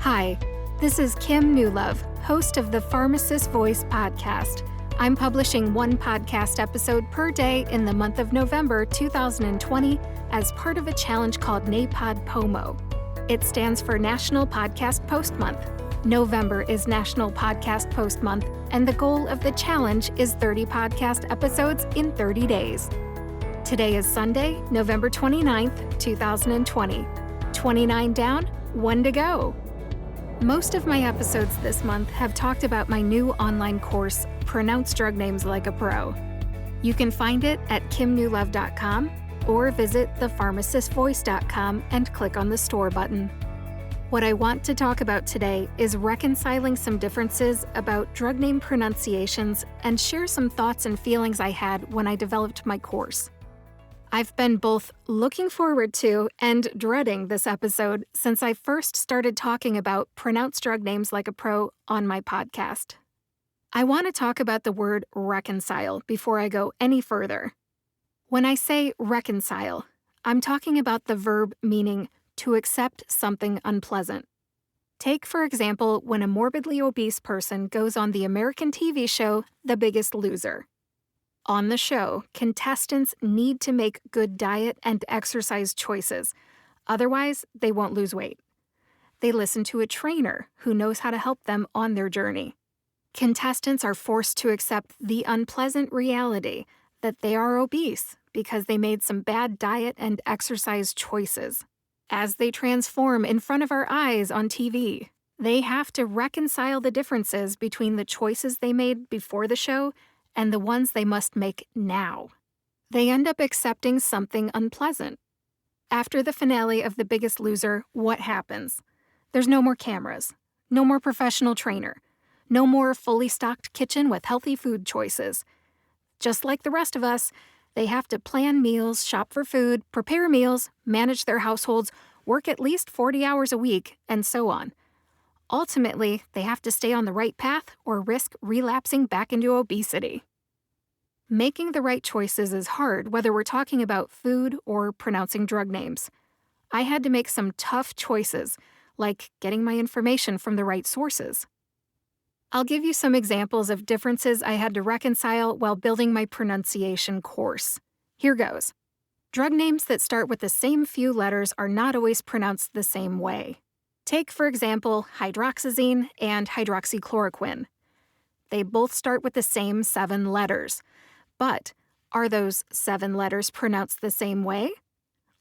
Hi, this is Kim Newlove, host of the Pharmacist Voice podcast. I'm publishing one podcast episode per day in the month of November 2020 as part of a challenge called NaPodPoMo. It stands for National Podcast Post Month. November is National Podcast Post Month, and the goal of the challenge is 30 podcast episodes in 30 days. Today is Sunday, November 29th, 2020. 29 down, 1 to go. Most of my episodes this month have talked about my new online course, Pronounce Drug Names Like a Pro. You can find it at kimnewlove.com or visit thepharmacistvoice.com and click on the store button. What I want to talk about today is reconciling some differences about drug name pronunciations and share some thoughts and feelings I had when I developed my course. I've been both looking forward to and dreading this episode since I first started talking about Pronounce Drug Names Like a Pro on my podcast. I want to talk about the word reconcile before I go any further. When I say reconcile, I'm talking about the verb meaning to accept something unpleasant. Take, for example, when a morbidly obese person goes on the American TV show The Biggest Loser. On the show, contestants need to make good diet and exercise choices. Otherwise, they won't lose weight. They listen to a trainer who knows how to help them on their journey. Contestants are forced to accept the unpleasant reality that they are obese because they made some bad diet and exercise choices. As they transform in front of our eyes on TV, they have to reconcile the differences between the choices they made before the show and the ones they must make now. They end up accepting something unpleasant. After the finale of The Biggest Loser, what happens? There's no more cameras, no more professional trainer, no more fully stocked kitchen with healthy food choices. Just like the rest of us, they have to plan meals, shop for food, prepare meals, manage their households, work at least 40 hours a week, and so on. Ultimately, they have to stay on the right path or risk relapsing back into obesity. Making the right choices is hard whether we're talking about food or pronouncing drug names. I had to make some tough choices, like getting my information from the right sources. I'll give you some examples of differences I had to reconcile while building my pronunciation course. Here goes. Drug names that start with the same few letters are not always pronounced the same way. Take, for example, hydroxyzine and hydroxychloroquine. They both start with the same 7 letters. But are those 7 letters pronounced the same way?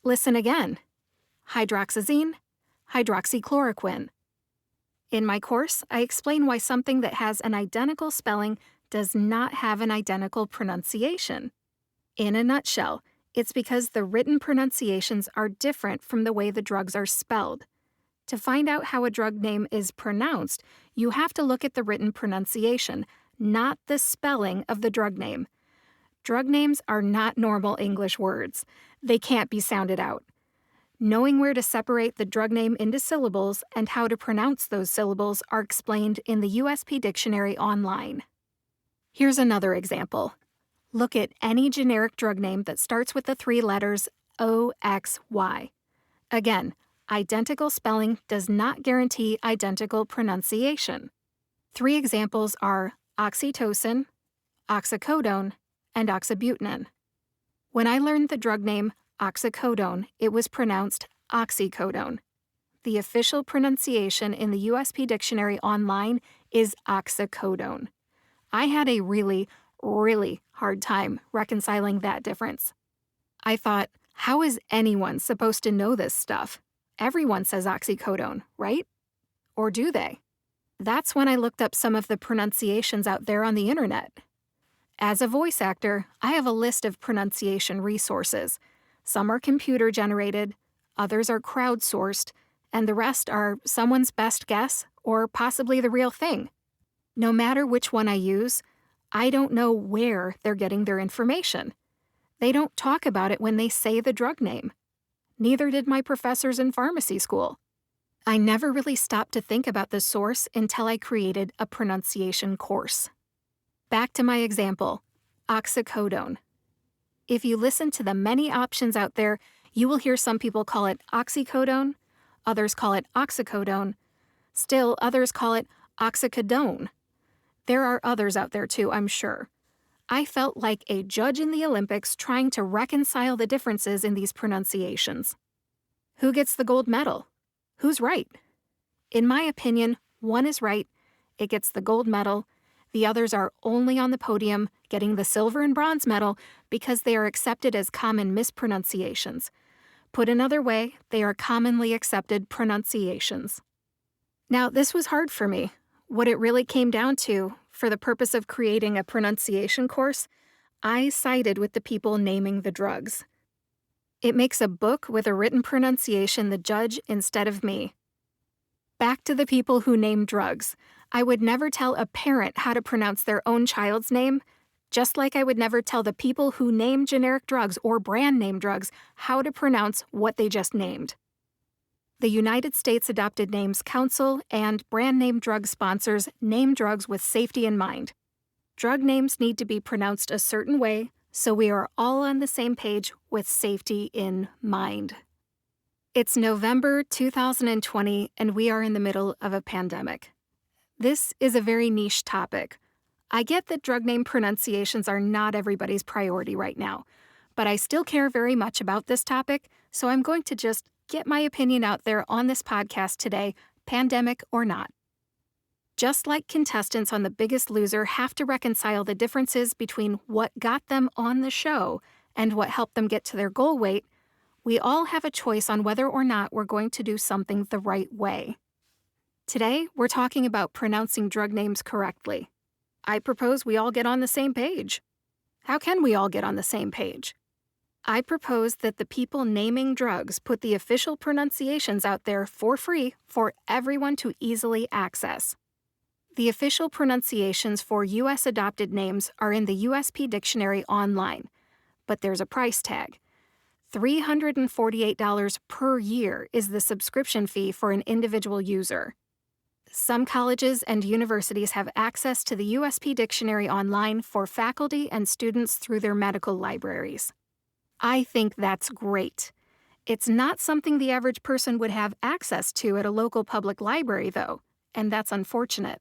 Listen again. Hydroxyzine, hydroxychloroquine. In my course, I explain why something that has an identical spelling does not have an identical pronunciation. In a nutshell, it's because the written pronunciations are different from the way the drugs are spelled. To find out how a drug name is pronounced, you have to look at the written pronunciation, not the spelling of the drug name. Drug names are not normal English words. They can't be sounded out. Knowing where to separate the drug name into syllables and how to pronounce those syllables are explained in the USP Dictionary Online. Here's another example. Look at any generic drug name that starts with the 3 letters OXY. Again, identical spelling does not guarantee identical pronunciation. 3 examples are oxytocin, oxycodone, and oxybutynin. When I learned the drug name oxycodone, it was pronounced oxycodone. The official pronunciation in the USP Dictionary Online is oxycodone. I had a really hard time reconciling that difference. I thought, how is anyone supposed to know this stuff? Everyone says oxycodone, right? Or do they? That's when I looked up some of the pronunciations out there on the internet. As a voice actor, I have a list of pronunciation resources. Some are computer-generated, others are crowdsourced, and the rest are someone's best guess or possibly the real thing. No matter which one I use, I don't know where they're getting their information. They don't talk about it when they say the drug name. Neither did my professors in pharmacy school. I never really stopped to think about the source until I created a pronunciation course. Back to my example, oxycodone. If you listen to the many options out there, you will hear some people call it oxycodone, others call it oxycodone, Still, others call it oxycodone. There are others out there too, I'm sure. I felt like a judge in the Olympics trying to reconcile the differences in these pronunciations. Who gets the gold medal? Who's right? In my opinion, one is right, it gets the gold medal. The others are only on the podium, getting the silver and bronze medal because they are accepted as common mispronunciations. Put another way, they are commonly accepted pronunciations. Now, this was hard for me. What it really came down to, for the purpose of creating a pronunciation course, I sided with the people naming the drugs. It makes a book with a written pronunciation the judge instead of me. Back to the people who name drugs. I would never tell a parent how to pronounce their own child's name, just like I would never tell the people who name generic drugs or brand name drugs how to pronounce what they just named. The United States Adopted Names Council and brand name drug sponsors name drugs with safety in mind. Drug names need to be pronounced a certain way, so we are all on the same page with safety in mind. It's November 2020, and we are in the middle of a pandemic. This is a very niche topic. I get that drug name pronunciations are not everybody's priority right now, but I still care very much about this topic, so I'm going to just get my opinion out there on this podcast today, pandemic or not. Just like contestants on The Biggest Loser have to reconcile the differences between what got them on the show and what helped them get to their goal weight, we all have a choice on whether or not we're going to do something the right way. Today, we're talking about pronouncing drug names correctly. I propose we all get on the same page. How can we all get on the same page? I propose that the people naming drugs put the official pronunciations out there for free for everyone to easily access. The official pronunciations for U.S. adopted names are in the USP Dictionary Online, but there's a price tag. $348 per year is the subscription fee for an individual user. Some colleges and universities have access to the USP Dictionary Online for faculty and students through their medical libraries. I think that's great. It's not something the average person would have access to at a local public library, though, and that's unfortunate.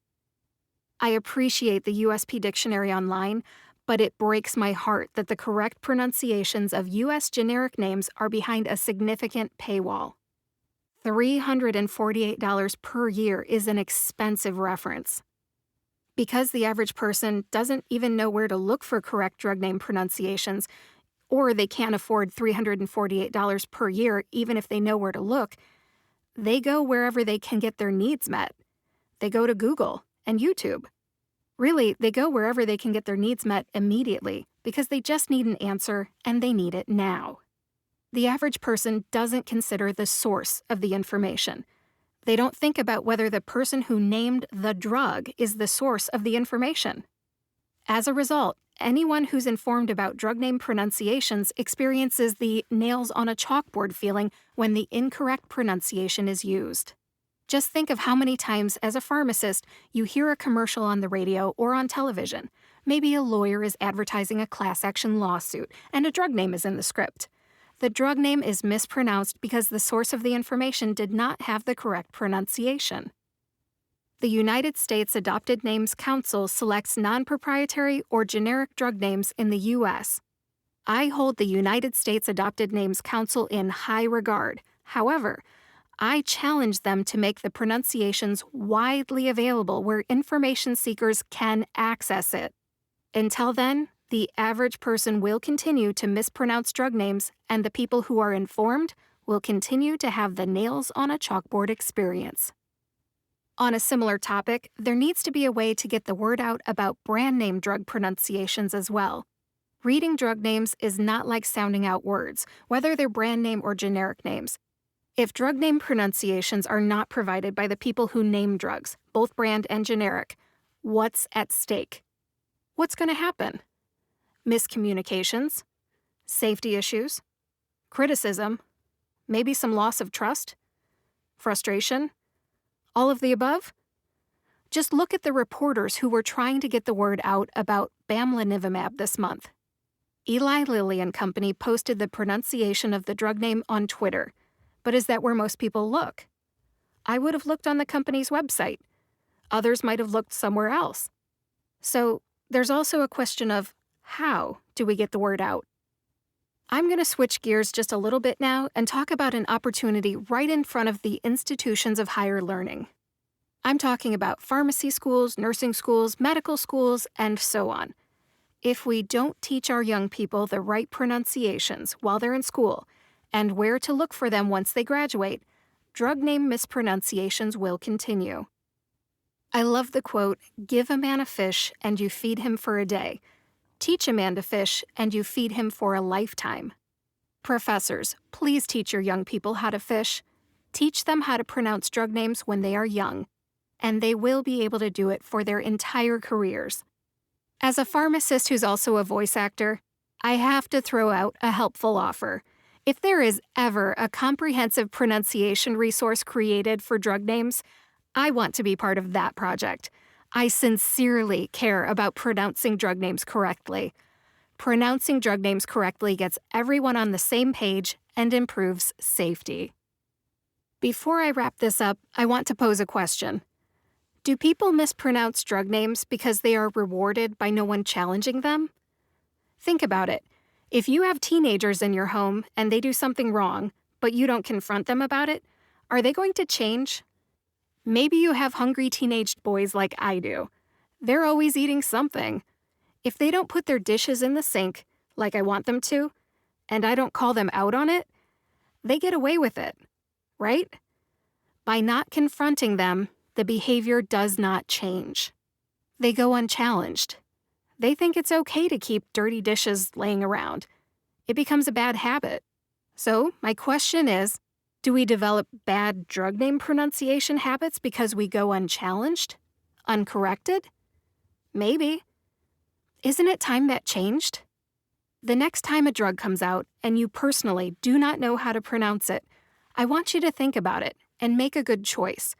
I appreciate the USP Dictionary Online, but it breaks my heart that the correct pronunciations of U.S. generic names are behind a significant paywall. $348 per year is an expensive reference. Because the average person doesn't even know where to look for correct drug name pronunciations, or they can't afford $348 per year even if they know where to look, they go wherever they can get their needs met. They go to Google and YouTube. Really, they go wherever they can get their needs met immediately because they just need an answer and they need it now. The average person doesn't consider the source of the information. They don't think about whether the person who named the drug is the source of the information. As a result, anyone who's informed about drug name pronunciations experiences the nails on a chalkboard feeling when the incorrect pronunciation is used. Just think of how many times, as a pharmacist, you hear a commercial on the radio or on television. Maybe a lawyer is advertising a class action lawsuit, and a drug name is in the script. The drug name is mispronounced because the source of the information did not have the correct pronunciation. The United States Adopted Names Council selects non-proprietary or generic drug names in the U.S. I hold the United States Adopted Names Council in high regard. However, I challenge them to make the pronunciations widely available where information seekers can access it. Until then, the average person will continue to mispronounce drug names, and the people who are informed will continue to have the nails on a chalkboard experience. On a similar topic, there needs to be a way to get the word out about brand name drug pronunciations as well. Reading drug names is not like sounding out words, whether they're brand name or generic names. If drug name pronunciations are not provided by the people who name drugs, both brand and generic, what's at stake? What's going to happen? Miscommunications? Safety issues? Criticism? Maybe some loss of trust? Frustration? All of the above? Just look at the reporters who were trying to get the word out about bamlanivimab this month. Eli Lilly and Company posted the pronunciation of the drug name on Twitter, but is that where most people look? I would have looked on the company's website. Others might have looked somewhere else. So there's also a question of how do we get the word out? I'm going to switch gears just a little bit now and talk about an opportunity right in front of the institutions of higher learning. I'm talking about pharmacy schools, nursing schools, medical schools, and so on. If we don't teach our young people the right pronunciations while they're in school and where to look for them once they graduate, drug name mispronunciations will continue. I love the quote, "Give a man a fish and you feed him for a day. Teach a man to fish and you feed him for a lifetime." Professors, please teach your young people how to fish. Teach them how to pronounce drug names when they are young, and they will be able to do it for their entire careers. As a pharmacist who's also a voice actor, I have to throw out a helpful offer. If there is ever a comprehensive pronunciation resource created for drug names, I want to be part of that project. I sincerely care about pronouncing drug names correctly. Pronouncing drug names correctly gets everyone on the same page and improves safety. Before I wrap this up, I want to pose a question. Do people mispronounce drug names because they are rewarded by no one challenging them? Think about it. If you have teenagers in your home and they do something wrong, but you don't confront them about it, are they going to change? Maybe you have hungry teenage boys like I do. They're always eating something. If they don't put their dishes in the sink, like I want them to, and I don't call them out on it, they get away with it, right? By not confronting them, the behavior does not change. They go unchallenged. They think it's okay to keep dirty dishes laying around. It becomes a bad habit. So, my question is, do we develop bad drug name pronunciation habits because we go unchallenged? Uncorrected? Maybe. Isn't it time that changed? The next time a drug comes out and you personally do not know how to pronounce it, I want you to think about it and make a good choice.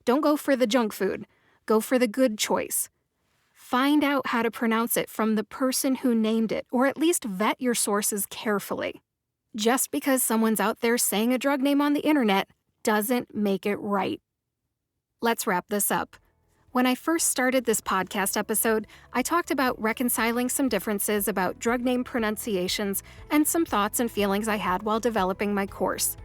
Don't go for the junk food. Go for the good choice. Find out how to pronounce it from the person who named it, or at least vet your sources carefully. Just because someone's out there saying a drug name on the internet doesn't make it right. Let's wrap this up. When I first started this podcast episode, I talked about reconciling some differences about drug name pronunciations and some thoughts and feelings I had while developing my course.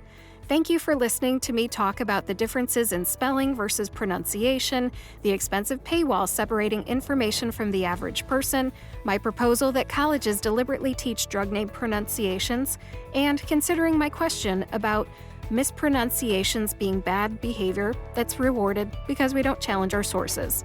Thank you for listening to me talk about the differences in spelling versus pronunciation, the expensive paywall separating information from the average person, my proposal that colleges deliberately teach drug name pronunciations, and considering my question about mispronunciations being bad behavior that's rewarded because we don't challenge our sources.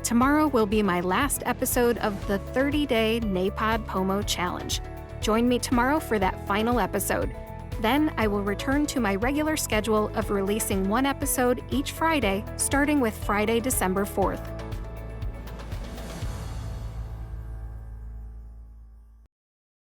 Tomorrow will be my last episode of the 30-day NaPodPoMo challenge. Join me tomorrow for that final episode. Then I will return to my regular schedule of releasing one episode each Friday, starting with Friday, December 4th.